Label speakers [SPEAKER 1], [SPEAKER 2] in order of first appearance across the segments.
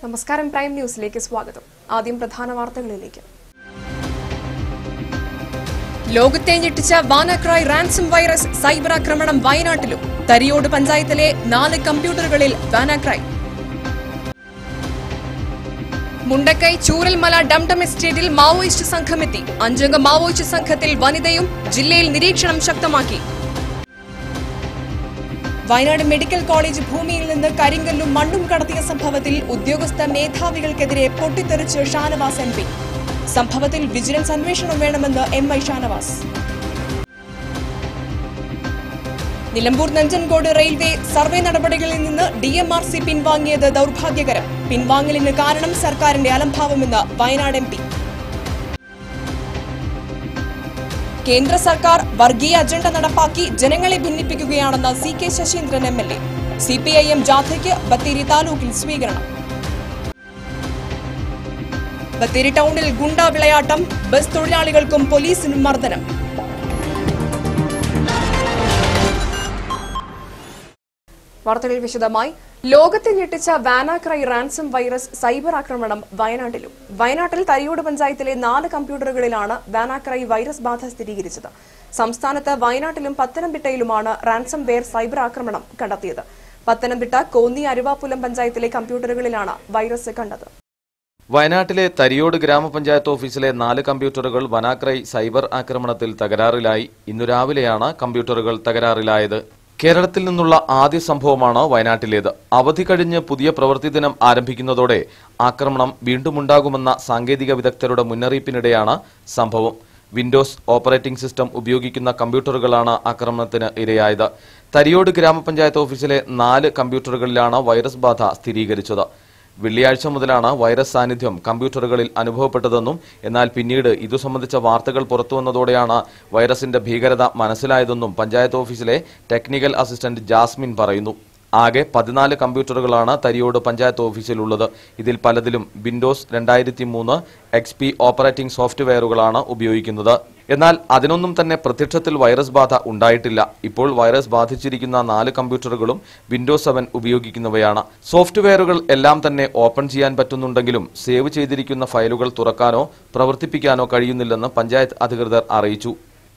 [SPEAKER 1] നമസ്കാരം പ്രൈം ന്യൂസിലേക്ക് സ്വാഗതം. ആദ്യം പ്രധാന വാർത്തകളിലേക്ക്. ലോകത്തെ ഞെട്ടിച്ച വാനാക്രോയ് റാൻസം വൈറസ് സൈബർ ആക്രമണം വയനാട്ടിലും. തരിയോട് പഞ്ചായത്തിലെ 4 കമ്പ്യൂട്ടറുകളിൽ വാനാക്രോയ്. മുണ്ടക്കൈ ചൂരൽമല ഡംഡം എസ്റ്റേറ്റിൽ മാവോയിസ്റ്റ് സംഘമെത്തി. 5 അംഗ മാവോയിസ്റ്റ് സംഘത്തിൽ വനിതയും. ജില്ലയിൽ നിരീക്ഷണം ശക്തമാക്കി. വയനാട് മെഡിക്കൽ കോളേജ് ഭൂമിയിൽ നിന്ന് കരിങ്കല്ലും മണ്ണും കടത്തിയ സംഭവത്തിൽ ഉദ്യോഗസ്ഥ മേധാവികൾക്കെതിരെ പൊട്ടിത്തെറിച്ച് ഷാനവാസ് MP. സംഭവത്തിൽ വിജിലൻസ് അന്വേഷണം വേണമെന്ന് MI Shanavas. Nilambur Nanjangud railway survey നടപടികളിൽ നിന്ന് DMRC പിൻവാങ്ങിയത് ദൌർഭാഗ്യകരം. പിൻവാങ്ങലിന് കാരണം സർക്കാരിന്റെ അലംഭാവമെന്ന് വയനാട് MP. കേന്ദ്ര സർക്കാർ വർഗീയ അജണ്ട നടപ്പാക്കി ജനങ്ങളെ ഭിന്നിപ്പിക്കുകയാണെന്ന് CK Saseendran MLA. CPIM ജാഥയ്ക്ക് Bathery താലൂക്കിൽ സ്വീകരണം. ബത്തേരി ടൗണിൽ ഗുണ്ടാ വിളയാട്ടം. ബസ് തൊഴിലാളികൾക്കും പോലീസിനും മർദ്ദനം. വാർത്തകൾ വിശദമായി. ലോകത്തെ ഞെട്ടിച്ച വാനാക്രോയ് റാൻസം വൈറസ് സൈബർ ആക്രമണം വയനാട്ടിലും. വയനാട്ടിൽ തരിയോട് പഞ്ചായത്തിലെ 4 കമ്പ്യൂട്ടറുകളിലാണ് വാനാക്രോയ് വൈറസ് ബാധ സ്ഥിരീകരിച്ചത്. സംസ്ഥാനത്ത് വയനാട്ടിലും പത്തനംതിട്ടയിലുമാണ് റാൻസം വെയർ സൈബർ ആക്രമണം കണ്ടെത്തിയത്. പത്തനംതിട്ട കോന്നി അരുവാപ്പുലം പഞ്ചായത്തിലെ കമ്പ്യൂട്ടറുകളിലാണ് വൈറസ് കണ്ടത്.
[SPEAKER 2] വയനാട്ടിലെ തരിയോട് ഗ്രാമപഞ്ചായത്ത് ഓഫീസിലെ 4 കമ്പ്യൂട്ടറുകൾ വാനാക്രോയ് സൈബർ ആക്രമണത്തിൽ തകരാറിലായി. ഇന്നു രാവിലെയാണ് കമ്പ്യൂട്ടറുകൾ തകരാറിലായത്. കേരളത്തിൽ നിന്നുള്ള ആദ്യ സംഭവമാണ് വയനാട്ടിലേത്. അവധി കഴിഞ്ഞ് പുതിയ പ്രവൃത്തി ദിനം ആരംഭിക്കുന്നതോടെ ആക്രമണം വീണ്ടുമുണ്ടാകുമെന്ന സാങ്കേതിക വിദഗ്ധരുടെ മുന്നറിയിപ്പിനിടെയാണ് സംഭവം. വിൻഡോസ് ഓപ്പറേറ്റിംഗ് സിസ്റ്റം ഉപയോഗിക്കുന്ന കമ്പ്യൂട്ടറുകളാണ് ആക്രമണത്തിന് ഇരയായത്. തരിയോട് ഗ്രാമപഞ്ചായത്ത് ഓഫീസിലെ 4 കമ്പ്യൂട്ടറുകളിലാണ് വൈറസ് ബാധ സ്ഥിരീകരിച്ചത്. വെള്ളിയാഴ്ച മുതലാണ് വൈറസ് സാന്നിധ്യം കമ്പ്യൂട്ടറുകളിൽ അനുഭവപ്പെട്ടതെന്നും എന്നാൽ പിന്നീട് ഇതു സംബന്ധിച്ച വാർത്തകൾ പുറത്തുവന്നതോടെയാണ് വൈറസിന്റെ ഭീകരത മനസ്സിലായതെന്നും പഞ്ചായത്ത് ഓഫീസിലെ ടെക്നിക്കൽ അസിസ്റ്റന്റ് ജാസ്മിൻ പറയുന്നു. ആകെ 14 കമ്പ്യൂട്ടറുകളാണ് തരിയോട് പഞ്ചായത്ത് ഓഫീസിലുള്ളത്. ഇതിൽ പലതിലും വിൻഡോസ് 2003 XP ഓപ്പറേറ്റിംഗ് സോഫ്റ്റ്വെയറുകളാണ് ഉപയോഗിക്കുന്നത്. എന്നാൽ അതിനൊന്നും തന്നെ പ്രത്യക്ഷത്തിൽ വൈറസ് ബാധ ഉണ്ടായിട്ടില്ല. ഇപ്പോൾ വൈറസ് ബാധിച്ചിരിക്കുന്ന 4 കമ്പ്യൂട്ടറുകളും വിൻഡോസ് 7 ഉപയോഗിക്കുന്നവയാണ്. സോഫ്റ്റ്വെയറുകൾ എല്ലാം തന്നെ ഓപ്പൺ ചെയ്യാൻ പറ്റുന്നുണ്ടെങ്കിലും സേവ് ചെയ്തിരിക്കുന്ന ഫയലുകൾ തുറക്കാനോ പ്രവർത്തിപ്പിക്കാനോ കഴിയുന്നില്ലെന്ന് പഞ്ചായത്ത് അധികൃതർ അറിയിച്ചു.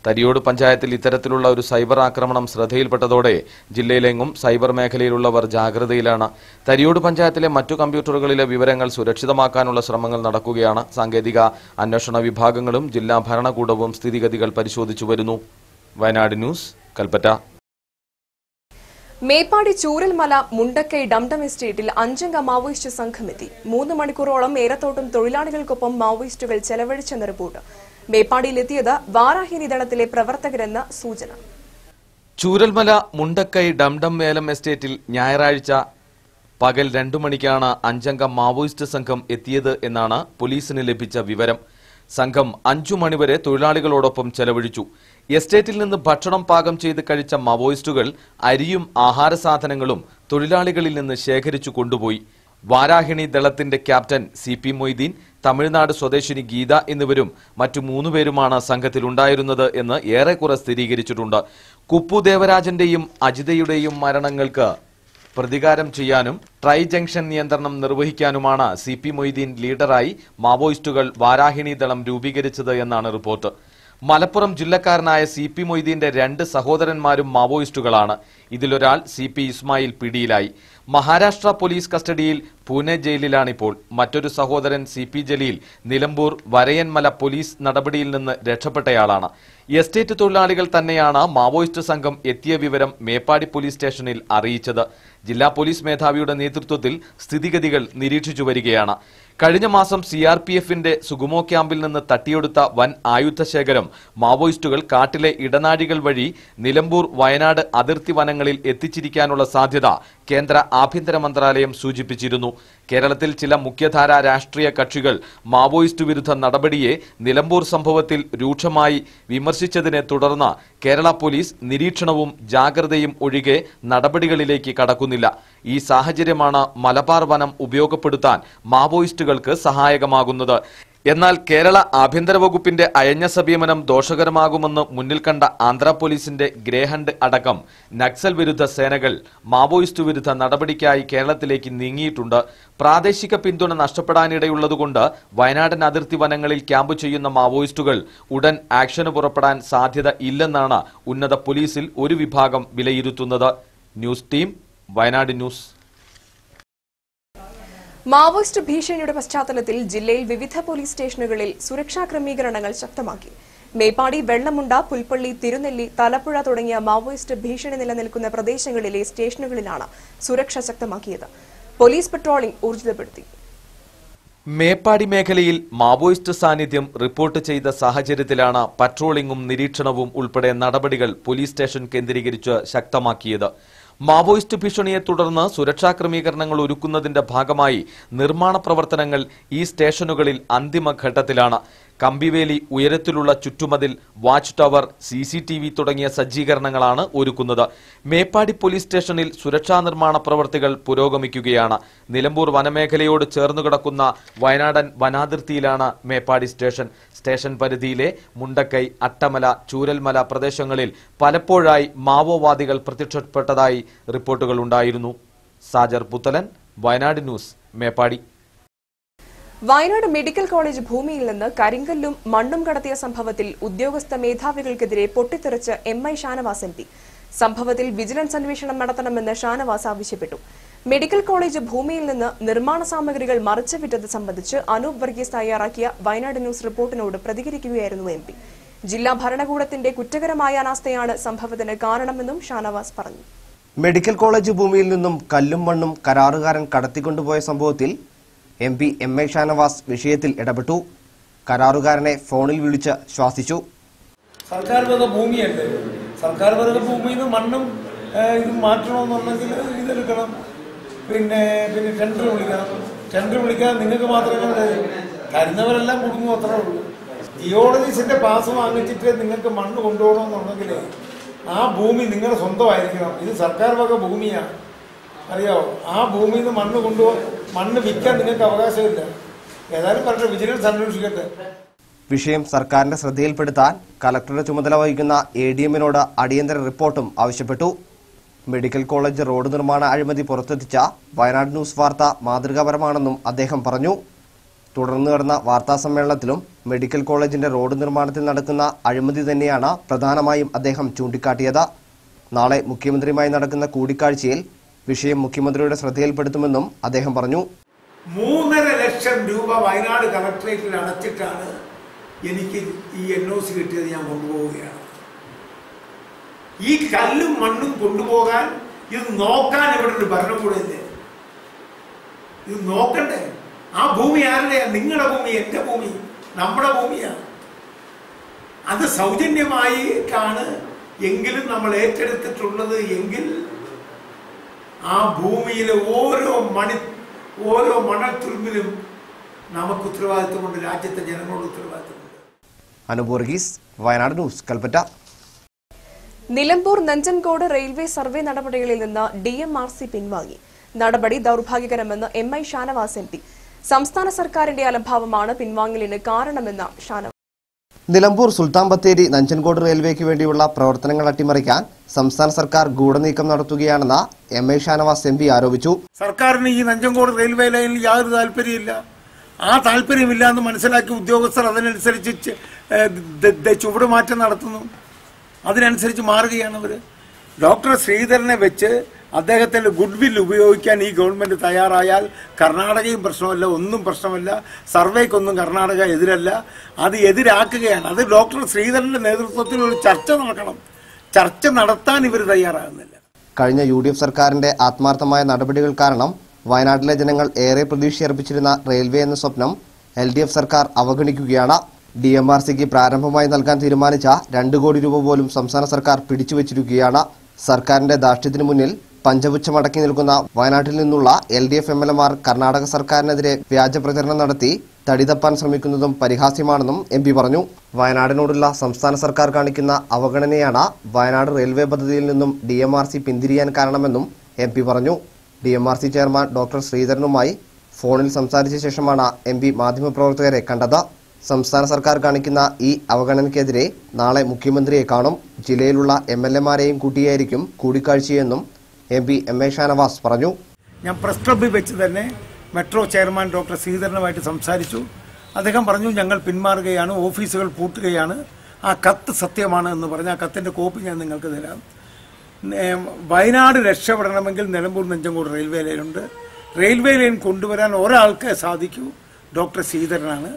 [SPEAKER 2] തരിയോട് പഞ്ചായത്തിൽ ഇത്തരത്തിലുള്ള ഒരു സൈബർ ആക്രമണം ശ്രദ്ധയിൽപ്പെട്ടതോടെ ജില്ലയിലെങ്ങും സൈബർ മേഖലയിലുള്ളവർ ജാഗ്രതയിലാണ്. തരിയോട് പഞ്ചായത്തിലെ മറ്റു കമ്പ്യൂട്ടറുകളിലെ വിവരങ്ങൾ സുരക്ഷിതമാക്കാനുള്ള ശ്രമങ്ങൾ നടക്കുകയാണ്. സാങ്കേതിക അന്വേഷണ വിഭാഗങ്ങളും ജില്ലാ ഭരണകൂടവും സ്ഥിതിഗതികൾ പരിശോധിച്ചു വരുന്നു. വയനാട് ന്യൂസ്, കൽപ്പറ്റ.
[SPEAKER 1] മേപ്പാടി ചൂരൽമല മുണ്ടക്കൈ ഡംഡം എസ്റ്റേറ്റിൽ 5 അംഗ മാവോയിസ്റ്റ് സംഘമെത്തി. 3 മണിക്കൂറോളം ഏറത്തോട്ടും തൊഴിലാളികൾക്കൊപ്പം മാവോയിസ്റ്റുകൾ ചെലവഴിച്ചെന്ന റിപ്പോർട്ട്. മേപ്പാടിയിലെത്തിയത് വാരാഹിനി ദളത്തിലെ പ്രവർത്തകരെന്ന സൂചന.
[SPEAKER 2] ചൂരൽമല മുണ്ടക്കൈ ഡംഡം മേലം എസ്റ്റേറ്റിൽ ഞായറാഴ്ച പകൽ 2 മണിക്കാണ് 5 അംഗ മാവോയിസ്റ്റ് സംഘം എത്തിയത് എന്നാണ് പോലീസിന് ലഭിച്ച വിവരം. സംഘം 5 മണിവരെ തൊഴിലാളികളോടൊപ്പം ചെലവഴിച്ചു. എസ്റ്റേറ്റിൽ നിന്ന് ഭക്ഷണം പാകം ചെയ്ത് കഴിച്ച മാവോയിസ്റ്റുകൾ അരിയും ആഹാര സാധനങ്ങളും തൊഴിലാളികളിൽ നിന്ന് ശേഖരിച്ചു കൊണ്ടുപോയി. വാരാഹിണി ദളത്തിന്റെ ക്യാപ്റ്റൻ CP മൊയ്തീൻ, തമിഴ്നാട് സ്വദേശിനി ഗീത എന്നിവരും മറ്റു 3 പേരുമാണ് സംഘത്തിലുണ്ടായിരുന്നത് എന്ന് ഏറെക്കുറെ സ്ഥിരീകരിച്ചിട്ടുണ്ട്. കുപ്പു ദേവരാജന്റെയും അജിതയുടെയും മരണങ്ങൾക്ക് പ്രതികാരം ചെയ്യാനും ട്രൈ ജംഗ്ഷൻ നിയന്ത്രണം നിർവഹിക്കാനുമാണ് CP മൊയ്തീൻ ലീഡറായി മാവോയിസ്റ്റുകൾ വാരാഹിണി ദളം രൂപീകരിച്ചത് എന്നാണ് റിപ്പോർട്ട്. മലപ്പുറം ജില്ലക്കാരനായ CP മൊയ്തീന്റെ 2 സഹോദരന്മാരും മാവോയിസ്റ്റുകളാണ്. ഇതിലൊരാൾ CP ഇസ്മായിൽ പിടിയിലായി. മഹാരാഷ്ട്ര പോലീസ് കസ്റ്റഡിയിൽ പൂനെ ജയിലിലാണിപ്പോൾ. മറ്റൊരു സഹോദരൻ CP ജലീൽ നിലമ്പൂർ വരയൻമല പോലീസ് നടപടിയിൽ നിന്ന് രക്ഷപ്പെട്ടയാളാണ്. എസ്റ്റേറ്റ് തൊഴിലാളികൾ തന്നെയാണ് മാവോയിസ്റ്റ് സംഘം എത്തിയ വിവരം മേപ്പാടി പോലീസ് സ്റ്റേഷനിൽ അറിയിച്ചത്. ജില്ലാ പോലീസ് മേധാവിയുടെ നേതൃത്വത്തിൽ സ്ഥിതിഗതികൾ നിരീക്ഷിച്ചു വരികയാണ്. കഴിഞ്ഞ മാസം CRPFന്റെ സുഗുമോ ക്യാമ്പിൽ നിന്ന് തട്ടിയെടുത്ത വൻ ആയുധശേഖരം മാവോയിസ്റ്റുകൾ കാട്ടിലെ ഇടനാഴികൾ വഴി നിലമ്പൂർ വയനാട് അതിർത്തി വനങ്ങളിൽ എത്തിച്ചിരിക്കാനുള്ള സാധ്യത കേന്ദ്ര ആഭ്യന്തര മന്ത്രാലയം സൂചിപ്പിച്ചിരുന്നു. കേരളത്തിൽ ചില മുഖ്യധാരാ രാഷ്ട്രീയ കക്ഷികൾ മാവോയിസ്റ്റ് വിരുദ്ധ നടപടിയെ നിലമ്പൂർ സംഭവത്തിൽ രൂക്ഷമായി വിമർശിച്ചതിനെ തുടർന്ന് കേരള പോലീസ് നിരീക്ഷണവും ജാഗ്രതയും ഒഴികെ നടപടികളിലേക്ക് കടക്കുന്നില്ല. ഈ സാഹചര്യമാണ് മലബാർ വനം ഉപയോഗപ്പെടുത്താൻ മാവോയിസ്റ്റുകൾക്ക് സഹായകമാകുന്നത്. എന്നാൽ കേരള ആഭ്യന്തര വകുപ്പിന്റെ അയഞ്ഞ സമീപനം ദോഷകരമാകുമെന്ന് മുന്നിൽ കണ്ട ആന്ധ്ര പോലീസിന്റെ ഗ്രേഹണ്ട് അടക്കം നക്സൽ വിരുദ്ധ സേനകൾ മാവോയിസ്റ്റ് വിരുദ്ധ നടപടിക്കായി കേരളത്തിലേക്ക് നീങ്ങിയിട്ടുണ്ട്. പ്രാദേശിക പിന്തുണ നഷ്ടപ്പെടാനിടയുള്ളതുകൊണ്ട് വയനാടൻ അതിർത്തി വനങ്ങളിൽ ക്യാമ്പ് ചെയ്യുന്ന മാവോയിസ്റ്റുകൾ ഉടൻ ആക്ഷന് പുറപ്പെടാൻ സാധ്യത ഇല്ലെന്നാണ് ഉന്നത പോലീസിൽ ഒരു വിഭാഗം വിലയിരുത്തുന്നത്. News team, Wayanad news.
[SPEAKER 1] Maoist ഭീഷണിയുടെ പശ്ചാത്തലത്തിൽ ജില്ലയിൽ വിവിധ പോലീസ് സ്റ്റേഷനുകളിൽ സുരക്ഷാ ക്രമീകരണങ്ങൾ ശക്തമാക്കി. മേപ്പാടി, വെള്ളമുണ്ട, പുൽപ്പള്ളി, തിരുനെല്ലി, തലപ്പുഴ തുടങ്ങിയ മാവോയിസ്റ്റ് ഭീഷണി നിലനിൽക്കുന്ന പ്രദേശങ്ങളിലെ സ്റ്റേഷനുകളിലാണ് സുരക്ഷ ശക്തമാക്കിയത്. പോലീസ് പട്രോളിംഗ് ഊർജിതപ്പെടുത്തി.
[SPEAKER 2] മേപ്പാടി മേഖലയിൽ മാവോയിസ്റ്റ് സാന്നിധ്യം റിപ്പോർട്ട് ചെയ്ത സാഹചര്യത്തിലാണ് പട്രോളിംഗും നിരീക്ഷണവും ഉൾപ്പെടെ നടപടികൾ പോലീസ് സ്റ്റേഷൻ കേന്ദ്രീകരിച്ച് ശക്തമാക്കിയത്. മാവോയിസ്റ്റ് ഭീഷണിയെ തുടർന്ന് സുരക്ഷാ ക്രമീകരണങ്ങൾ ഒരുക്കുന്നതിന്റെ ഭാഗമായി നിർമ്മാണ പ്രവർത്തനങ്ങൾ ഈ സ്റ്റേഷനുകളിൽ അന്തിമഘട്ടത്തിലാണ്. കമ്പിവേലി, ഉയരത്തിലുള്ള ചുറ്റുമതിൽ, വാച്ച് ടവർ, CCTV തുടങ്ങിയ സജ്ജീകരണങ്ങളാണ് ഒരുക്കുന്നത്. മേപ്പാടി പോലീസ് സ്റ്റേഷനിൽ സുരക്ഷാ നിർമ്മാണ പ്രവൃത്തികൾ പുരോഗമിക്കുകയാണ്. നിലമ്പൂർ വനമേഖലയോട് ചേർന്നു കിടക്കുന്ന വയനാടൻ വനാതിർത്തിയിലാണ് മേപ്പാടി സ്റ്റേഷൻ. സ്റ്റേഷൻ പരിധിയിലെ മുണ്ടക്കൈ, അട്ടമല, ചൂരൽമല പ്രദേശങ്ങളിൽ പലപ്പോഴായി മാവോവാദികൾ പ്രത്യക്ഷപ്പെട്ടതായി റിപ്പോർട്ടുകൾ ഉണ്ടായിരുന്നു. Sajar Puthalan, Wayanad news, Meppadi.
[SPEAKER 1] Wayanad medical college ഭൂമിയിൽ നിന്ന് കരിങ്കല്ലും മണ്ണും കടത്തിയ സംഭവത്തിൽ ഉദ്യോഗസ്ഥ മേധാവികൾക്കെതിരെ പൊട്ടിത്തെറിച്ച് MI ഷാനവാസ് MP. സംഭവത്തിൽ വിജിലൻസ് അന്വേഷണം നടത്തണമെന്ന് ഷാനവാസ് ആവശ്യപ്പെട്ടു. മെഡിക്കൽ കോളേജ് ഭൂമിയിൽ നിന്ന് നിർമ്മാണ സാമഗ്രികൾ മറിച്ചുവിറ്റത് സംബന്ധിച്ച് അനൂപ് വർഗീസ് തയ്യാറാക്കിയ വയനാട് ന്യൂസ് റിപ്പോർട്ടിനോട് പ്രതികരിക്കുകയായിരുന്നു MP. ജില്ലാ ഭരണകൂടത്തിന്റെ കുറ്റകരമായ അനാസ്ഥയാണ് സംഭവത്തിന് കാരണമെന്നും ഷാനവാസ് പറഞ്ഞു.
[SPEAKER 3] മെഡിക്കൽ കോളേജ് ഭൂമിയിൽ നിന്നും കല്ലും മണ്ണും കരാറുകാരൻ കടത്തിക്കൊണ്ടുപോയ സംഭവത്തിൽ MP MI ഷാനവാസ് വിഷയത്തിൽ ഇടപെട്ടു. കരാറുകാരനെ ഫോണിൽ വിളിച്ച് ശ്വാസിച്ചു.
[SPEAKER 4] സർക്കാർ വക ഭൂമിയല്ലേ, സർക്കാർ വക ഭൂമിയിൽ നിന്ന് മണ്ണും ഇത് മാറ്റണമെന്നുണ്ടെങ്കിൽ ഇതെടുക്കണം, പിന്നെ ടെൻഡർ വിളിക്കണം. ടെൻഡർ വിളിക്കാൻ നിങ്ങൾക്ക് മാത്രമേ തരുന്നവരെല്ലാം കുടുങ്ങും, അത്രേ ഉള്ളൂ. ജിയോളജിസ്റ്റിന്റെ പാസ് വാങ്ങിച്ചിട്ട് നിങ്ങൾക്ക് മണ്ണ് കൊണ്ടുപോകണമെന്നുണ്ടെങ്കിൽ ആ ഭൂമി നിങ്ങളുടെ സ്വന്തമായിരിക്കണം. ഇത് സർക്കാർ വക ഭൂമിയാണ്, അറിയാവോ? ആ ഭൂമിയിൽ നിന്ന് മണ്ണ് വിൽക്കാൻ നിങ്ങൾക്ക് അവകാശമില്ല. ഏതായാലും പറഞ്ഞ വിജിലൻസ് അന്വേഷിക്കട്ടെ.
[SPEAKER 3] വിഷയം സർക്കാരിന്റെ ശ്രദ്ധയിൽപ്പെടുത്താൻ കലക്ടറുടെ ചുമതല വഹിക്കുന്ന ADM-നോട് അടിയന്തര റിപ്പോർട്ടും ആവശ്യപ്പെട്ടു. മെഡിക്കൽ കോളേജ് റോഡ് നിർമ്മാണ അഴിമതി പുറത്തെത്തിച്ച വയനാട് ന്യൂസ് വാർത്ത മാതൃകാപരമാണെന്നും അദ്ദേഹം പറഞ്ഞു. തുടർന്ന് നടന്ന വാർത്താ സമ്മേളനത്തിലും മെഡിക്കൽ കോളേജിന്റെ റോഡ് നിർമ്മാണത്തിൽ നടക്കുന്ന അഴിമതി തന്നെയാണ് പ്രധാനമായും അദ്ദേഹം ചൂണ്ടിക്കാട്ടിയത്. നാളെ മുഖ്യമന്ത്രിയുമായി നടക്കുന്ന കൂടിക്കാഴ്ചയിൽ വിഷയം മുഖ്യമന്ത്രിയുടെ ശ്രദ്ധയിൽപ്പെടുത്തുമെന്നും അദ്ദേഹം പറഞ്ഞു.
[SPEAKER 4] 3.5 ലക്ഷം രൂപ വയനാട് കളക്ടറേറ്റിൽ അടച്ചിട്ടാണ് എനിക്ക് ഈ NOC കിട്ടിയത്. ഞാൻ കൊണ്ടുപോവുകയാണ്. ഈ കല്ലും മണ്ണും കൊണ്ടുപോകാൻ ഇത് നോക്കാൻ ഇവിടെ ഒരു ഭരണകൂടമില്ലേ? ഇത് നോക്കണ്ടേ? ആ ഭൂമി ആരുടെയാ? നിങ്ങളുടെ ഭൂമി, എന്റെ ഭൂമി, നമ്മുടെ ഭൂമിയാണ്. അത് സൗജന്യമായിട്ടാണ് എങ്കിലും നമ്മൾ ഏറ്റെടുത്തിട്ടുള്ളത് എങ്കിൽ ആ ഭൂമിയിലെ ഓരോ മണൽത്തുരുമ്പിലും നമുക്ക് ഉത്തരവാദിത്വമുണ്ട്, രാജ്യത്തെ ജനങ്ങളോട് ഉത്തരവാദിത്വമുണ്ട്.
[SPEAKER 3] Anoop Varghese, Wayanad news, Kalpetta.
[SPEAKER 1] Nilambur Nanjangud railway survey നടപടികളിൽ നിന്ന് DMRC പിൻവാങ്ങി. നടപടി ദൌർഭാഗ്യകരമെന്ന് MI ഷാനവാസ് MP. സംസ്ഥാന സർക്കാരിന്റെ അലംഭാവമാണ് പിൻവാങ്ങലിന് കാരണമെന്ന് ഷാനവാസ്.
[SPEAKER 3] നിലമ്പൂർ സുൽത്താൻ ബത്തേരി നഞ്ചൻകോട് റെയിൽവേക്ക് വേണ്ടിയുള്ള പ്രവർത്തനങ്ങൾ അട്ടിമറിക്കാൻ സംസ്ഥാന സർക്കാർ ഗൂഢനീക്കം നടത്തുകയാണെന്ന് MI ഷാനവാസ് MP ആരോപിച്ചു.
[SPEAKER 4] സർക്കാരിന് ഈ നഞ്ചൻകോട് റെയിൽവേ ലൈനിൽ യാതൊരു താല്പര്യമില്ല. ആ താല്പര്യമില്ല എന്ന് മനസ്സിലാക്കി ഉദ്യോഗസ്ഥർ അതിനനുസരിച്ച് ചുവടുമാറ്റം നടത്തുന്നു. അതിനനുസരിച്ച് മാറുകയാണ് അവർ. ഡോക്ടർ ശ്രീധരനെ വെച്ച് അദ്ദേഹത്തിന്റെ ഗുഡ്വിൽ ഉപയോഗിക്കാൻ ഈ ഗവൺമെന്റ് തയ്യാറായാൽ കർണാടകയും പ്രശ്നമല്ല, ഒന്നും പ്രശ്നമല്ല. സർവേക്കൊന്നും കർണാടക എതിരല്ല, അത് എതിരാക്കുകയാണ്. അത് ഡോക്ടർ ശ്രീധരന്റെ നേതൃത്വത്തിൽ ഒരു ചർച്ച നടക്കണം. ചർച്ച നടത്താൻ ഇവർ തയ്യാറാകുന്നില്ല.
[SPEAKER 3] കഴിഞ്ഞ UDF സർക്കാരിന്റെ ആത്മാർത്ഥമായ നടപടികൾ കാരണം വയനാട്ടിലെ ജനങ്ങൾ ഏറെ പ്രതീക്ഷയർപ്പിച്ചിരുന്ന റെയിൽവേ എന്ന സ്വപ്നം LDF സർക്കാർ അവഗണിക്കുകയാണ്. DMRCക്ക് പ്രാരംഭമായി നൽകാൻ തീരുമാനിച്ച 2 കോടി രൂപ പോലും സംസ്ഥാന സർക്കാർ പിടിച്ചുവച്ചിരിക്കുകയാണ്. സർക്കാരിന്റെ ധാർഷ്ട്യത്തിനു മുന്നിൽ പഞ്ചപുച്ഛമടക്കി നിൽക്കുന്ന വയനാട്ടിൽ നിന്നുള്ള LDF MLAമാർ കർണാടക സർക്കാരിനെതിരെ വ്യാജ പ്രചരണം നടത്തി തടിതപ്പാൻ ശ്രമിക്കുന്നതും പരിഹാസ്യമാണെന്നും MP പറഞ്ഞു. വയനാടിനോടുള്ള സംസ്ഥാന സർക്കാർ കാണിക്കുന്ന അവഗണനയാണ് വയനാട് റെയിൽവേ പദ്ധതിയിൽ നിന്നും DMRC പിന്തിരിയാൻ കാരണമെന്നും MP പറഞ്ഞു. DMRC ചെയർമാൻ ഡോക്ടർ ശ്രീധരനുമായി ഫോണിൽ സംസാരിച്ച ശേഷമാണ് MP മാധ്യമപ്രവർത്തകരെ കണ്ടത്. സംസ്ഥാന സർക്കാർ കാണിക്കുന്ന ഈ അവഗണനയ്ക്കെതിരെ നാളെ മുഖ്യമന്ത്രിയെ കാണും. ജില്ലയിലുള്ള MLA-മാരെയും കൂട്ടിയായിരിക്കും കൂടിക്കാഴ്ചയെന്നും MP MA ഷാനവാസ് പറഞ്ഞു.
[SPEAKER 4] ഞാൻ പ്രസ് ക്ലബ്ബിൽ വെച്ച് തന്നെ മെട്രോ ചെയർമാൻ ഡോക്ടർ ശ്രീധരനുമായിട്ട് സംസാരിച്ചു. അദ്ദേഹം പറഞ്ഞു, ഞങ്ങൾ പിന്മാറുകയാണ്, ഓഫീസുകൾ പൂട്ടുകയാണ്, ആ കത്ത് സത്യമാണ് എന്ന് പറഞ്ഞ് ആ കത്തിൻ്റെ കോപ്പി ഞാൻ നിങ്ങൾക്ക് തരാം. വയനാട് രക്ഷപ്പെടണമെങ്കിൽ നിലമ്പൂർ നെഞ്ചങ്കോട് റെയിൽവേ ലൈനുണ്ട്. റെയിൽവേ ലൈൻ കൊണ്ടുവരാൻ ഒരാൾക്ക് സാധിക്കൂ, ഡോക്ടർ ശ്രീധരനാണ്.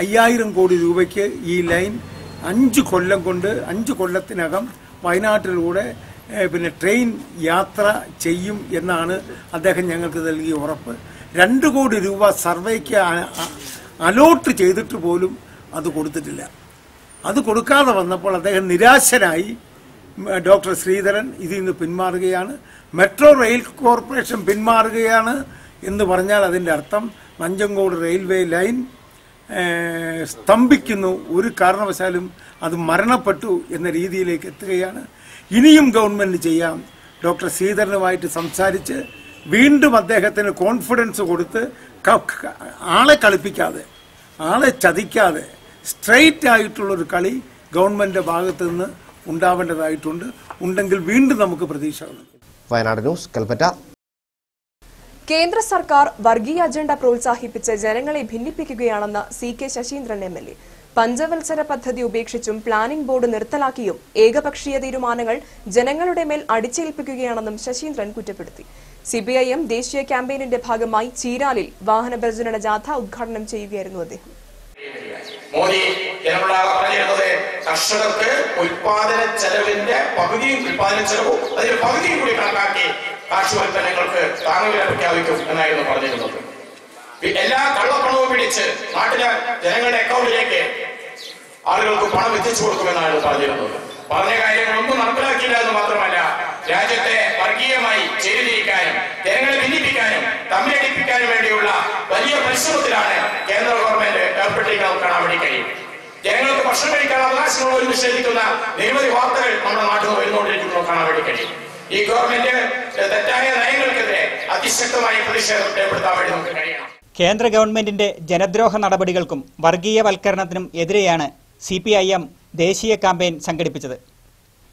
[SPEAKER 4] 5000 കോടി രൂപയ്ക്ക് ഈ ലൈൻ 5 കൊല്ലം കൊണ്ട് 5 കൊല്ലത്തിനകം വയനാട്ടിലൂടെ ട്രെയിൻ യാത്ര ചെയ്യും എന്നാണ് അദ്ദേഹം ഞങ്ങൾക്ക് നൽകിയ ഉറപ്പ്. 2 കോടി രൂപ സർവേക്ക് അലോട്ട് ചെയ്തിട്ട് പോലും അത് കൊടുത്തിട്ടില്ല. അത് കൊടുക്കാതെ വന്നപ്പോൾ അദ്ദേഹം നിരാശനായി ഡോക്ടർ ശ്രീധരൻ ഇതിൽ നിന്ന് പിന്മാറുകയാണ്. മെട്രോ റെയിൽ കോർപ്പറേഷൻ പിന്മാറുകയാണ് എന്ന് പറഞ്ഞാൽ അതിൻ്റെ അർത്ഥം നഞ്ചങ്കോട് റെയിൽവേ ലൈൻ സ്തംഭിക്കുന്നു, ഒരു കാരണവശാലും അത് മരണപ്പെട്ടു എന്ന രീതിയിലേക്ക് എത്തുകയാണ്. ഇനിയും ഗവൺമെൻറ് ചെയ്യാം. ഡോക്ടർ ശ്രീധരനുമായിട്ട് സംസാരിച്ച് വീണ്ടും അദ്ദേഹത്തിന് കോൺഫിഡൻസ് കൊടുത്ത് ആളെ കളിപ്പിക്കാതെ, ആളെ ചതിക്കാതെ സ്ട്രെയിറ്റ് ആയിട്ടുള്ളൊരു കളി ഗവൺമെൻറ് ഭാഗത്തു നിന്ന് ഉണ്ടാവേണ്ടതായിട്ടുണ്ട്. ഉണ്ടെങ്കിൽ വീണ്ടും നമുക്ക് പ്രതീക്ഷ.
[SPEAKER 3] വയനാട് ന്യൂസ്, കൽപ്പറ്റ.
[SPEAKER 1] കേന്ദ്ര സർക്കാർ വർഗീയ അജണ്ട പ്രോത്സാഹിപ്പിച്ച് ജനങ്ങളെ ഭിന്നിപ്പിക്കുകയാണെന്ന് CK ശശീന്ദ്രൻ MLA. പഞ്ചവത്സര പദ്ധതി ഉപേക്ഷിച്ചും പ്ലാനിംഗ് ബോർഡ് നിർത്തലാക്കിയും ഏകപക്ഷീയ തീരുമാനങ്ങൾ ജനങ്ങളുടെ മേൽ അടിച്ചേൽപ്പിക്കുകയാണെന്നും ശശീന്ദ്രൻ കുറ്റപ്പെടുത്തി. CPIM ദേശീയ ക്യാമ്പയിനിന്റെ ഭാഗമായി ചീരാലിൽ വാഹന പ്രചരണ ജാഥ ഉദ്ഘാടനം ചെയ്യുകയായിരുന്നു അദ്ദേഹം.
[SPEAKER 5] മോദി ജനങ്ങളാകെ പറഞ്ഞിരുന്നത് കർഷകർക്ക് ഉൽപാദന ചെലവിന്റെ ഉൽപാദന ചെലവും അതിന്റെ പകുതിയും കൂടി കണക്കാക്കി കാർഷികോൽപ്പന്നങ്ങൾക്ക് താങ്ങുവില പ്രഖ്യാപിക്കും എന്നായിരുന്നു പറഞ്ഞിരുന്നത്. എല്ലാ കള്ളപ്പണവും പിടിച്ച് നാട്ടിലെ ജനങ്ങളുടെ അക്കൗണ്ടിലേക്ക് ആളുകൾക്ക് പണം എത്തിച്ചു കൊടുക്കുമെന്നാണ് പറഞ്ഞിരുന്നത്. പറഞ്ഞ കാര്യങ്ങളൊന്നും നടപ്പിലാക്കിയില്ല എന്ന് മാത്രമല്ല, രാജ്യത്തെ വർഗീയമായി ചേരിതിരിക്കാനും ജനങ്ങളെ ഭിന്നിപ്പിക്കാനും തമ്മിലടിപ്പിക്കാനും വേണ്ടിയുള്ള വലിയ പരിശ്രമത്തിലാണ് കേന്ദ്ര ഗവൺമെന്റ് ഏർപ്പെട്ടിരിക്കുന്നത് കാണാൻ വേണ്ടി കഴിയും. ജനങ്ങൾക്ക് ഭക്ഷണം കഴിക്കാൻ അവകാശങ്ങൾ നിഷേധിക്കുന്ന നിരവധി വാർത്തകൾ നമ്മുടെ നാട്ടിൽ നിന്ന് വരുന്നുകൊണ്ടിരിക്കുന്നത് കാണാൻ വേണ്ടി കഴിയും. ഈ ഗവൺമെന്റ് തെറ്റായ നയങ്ങൾക്കെതിരെ അതിശക്തമായ പ്രതിഷേധം ഏർപ്പെടുത്താൻ വേണ്ടി നമുക്ക് കഴിയണം.
[SPEAKER 6] കേന്ദ്ര ഗവൺമെന്റിന്റെ ജനദ്രോഹ നടപടികൾക്കും വർഗീയവൽക്കരണത്തിനും എതിരെയാണ് CPIM ദേശീയ ക്യാമ്പയിൻ സംഘടിപ്പിച്ചത്.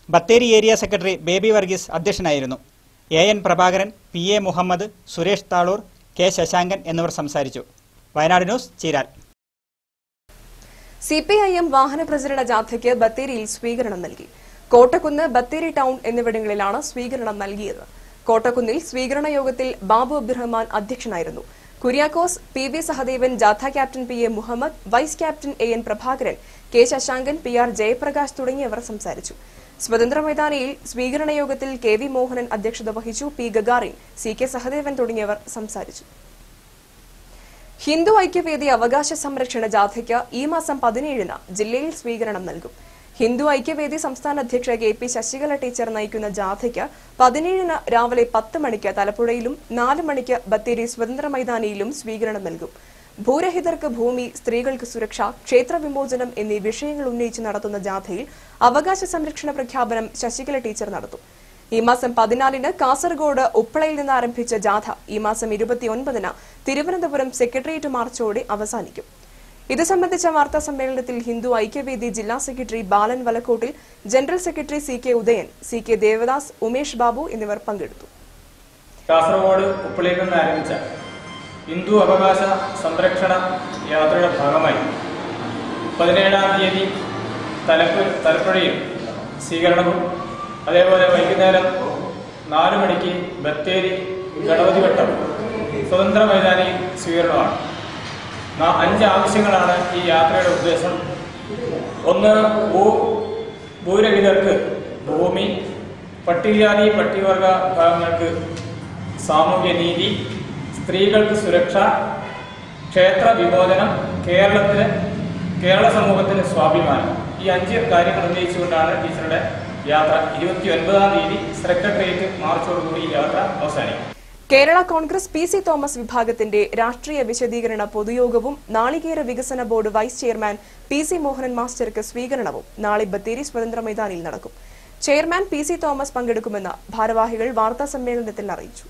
[SPEAKER 6] Bathery area secretary baby Varghese അധ്യക്ഷനായിരുന്നു. AN Prabhakaran, PA Muhammad, Suresh Thaloor, K Shashankan എന്നിവർ സംസാരിച്ചു. വയനാട് ന്യൂസ്, ചീരാൽ.
[SPEAKER 1] CPIM വാഹന പ്രചരണ ജാഥയ്ക്ക് ബത്തേരിയിൽ സ്വീകരണം നൽകി. കോട്ടക്കുന്ന്, ബത്തേരി ടൗൺ എന്നിവിടങ്ങളിലാണ് സ്വീകരണം നൽകിയത്. കോട്ടക്കുന്നിൽ സ്വീകരണ യോഗത്തിൽ ബാബു അബ്ദുറഹ്മാൻ അധ്യക്ഷനായിരുന്നു. കുര്യാക്കോസ്, PV സഹദേവൻ, ജാഥ captain PA Muhammad, vice captain AN Prabhakaran, K Sasankan, PR Jayaprakash തുടങ്ങിയവർ സംസാരിച്ചു. സ്വതന്ത്ര മൈതാനിയിൽ സ്വീകരണ യോഗത്തിൽ KV മോഹനൻ അധ്യക്ഷത വഹിച്ചു. P ഗഗാറിൻ, CK സഹദേവൻ തുടങ്ങിയവർ സംസാരിച്ചു. ഹിന്ദു ഐക്യവേദി അവകാശ സംരക്ഷണ ജാഥയ്ക്ക് ഈ മാസം 17-ന് ജില്ലയിൽ സ്വീകരണം നൽകും. ഹിന്ദു ഐക്യവേദി സംസ്ഥാന അധ്യക്ഷ KP ശശികല ടീച്ചർ നയിക്കുന്ന ജാഥയ്ക്ക് 17-ന് രാവിലെ 10 മണിക്ക് തലപ്പുഴയിലും 4 മണിക്ക് ബത്തേരി സ്വതന്ത്ര മൈതാനിയിലും സ്വീകരണം നൽകും. ഭൂരഹിതർക്ക് ഭൂമി, സ്ത്രീകൾക്ക് സുരക്ഷ, ക്ഷേത്ര വിമോചനം എന്നീ വിഷയങ്ങൾ ഉന്നയിച്ച് നടത്തുന്ന ജാഥയിൽ അവകാശ സംരക്ഷണ പ്രഖ്യാപനം ശശികല ടീച്ചർ നടത്തും. ഈ മാസം 14-ന് കാസർഗോഡ് ഉപ്പളയിൽ നിന്ന് ആരംഭിച്ച ജാഥ ഈ മാസം 29-ന് തിരുവനന്തപുരം സെക്രട്ടേറിയറ്റ് മാർച്ചോടെ അവസാനിക്കും. ഇത് സംബന്ധിച്ച വാർത്താ സമ്മേളനത്തിൽ ഹിന്ദു ഐക്യവേദി ജില്ലാ secretary Balan Valakkottil, general secretary CK Udayan, CK Devadas, Umesh Babu എന്നിവർ പങ്കെടുത്തു.
[SPEAKER 7] കാസർഗോഡ് ഉപ്പളയിൽ നിന്ന് ആരംഭിച്ച ഹിന്ദു അവകാശ സംരക്ഷണ യാത്രയുടെ ഭാഗമായി 17-ാം തീയതി തലപ്പുഴയിൽ സ്വീകരണവും, അതേപോലെ വൈകുന്നേരം 4 മണിക്ക് ബത്തേരി ഗണപതി വട്ടം സ്വതന്ത്ര മൈതാനിയിൽ സ്വീകരണമാണ്. 5 ആവശ്യങ്ങളാണ് ഈ യാത്രയുടെ ഉദ്ദേശം. ഒന്ന്, ഭൂരഹിതർക്ക് ഭൂമി, പട്ടികജാതി പട്ടികവർഗ വിഭാഗങ്ങൾക്ക് സാമൂഹ്യ നീതി, സ്ത്രീകൾക്ക് സുരക്ഷ, ക്ഷേത്ര വിമോചനം, കേരള സമൂഹത്തിന് സ്വാഭിമാനം. ഈ 5 കാര്യങ്ങൾ ഉന്നയിച്ചുകൊണ്ടാണ് ടീച്ചറുടെ യാത്ര. 29-ാം തീയതി സെക്രട്ടേറിയറ്റ് മാർച്ചോടുകൂടി ഈ യാത്ര അവസാനിക്കും.
[SPEAKER 1] കേരള കോൺഗ്രസ് PC തോമസ് വിഭാഗത്തിന്റെ രാഷ്ട്രീയ വിശദീകരണ പൊതുയോഗവും നാളികേര വികസന board vice chairman PC Mohanan മാസ്റ്റർക്ക് സ്വീകരണവും നാളെ ബത്തേരി സ്വതന്ത്ര മൈതാനിയിൽ നടക്കും. ചെയർമാൻ PC തോമസ് പങ്കെടുക്കുമെന്ന് ഭാരവാഹികൾ വാർത്താ സമ്മേളനത്തിൽ അറിയിച്ചു.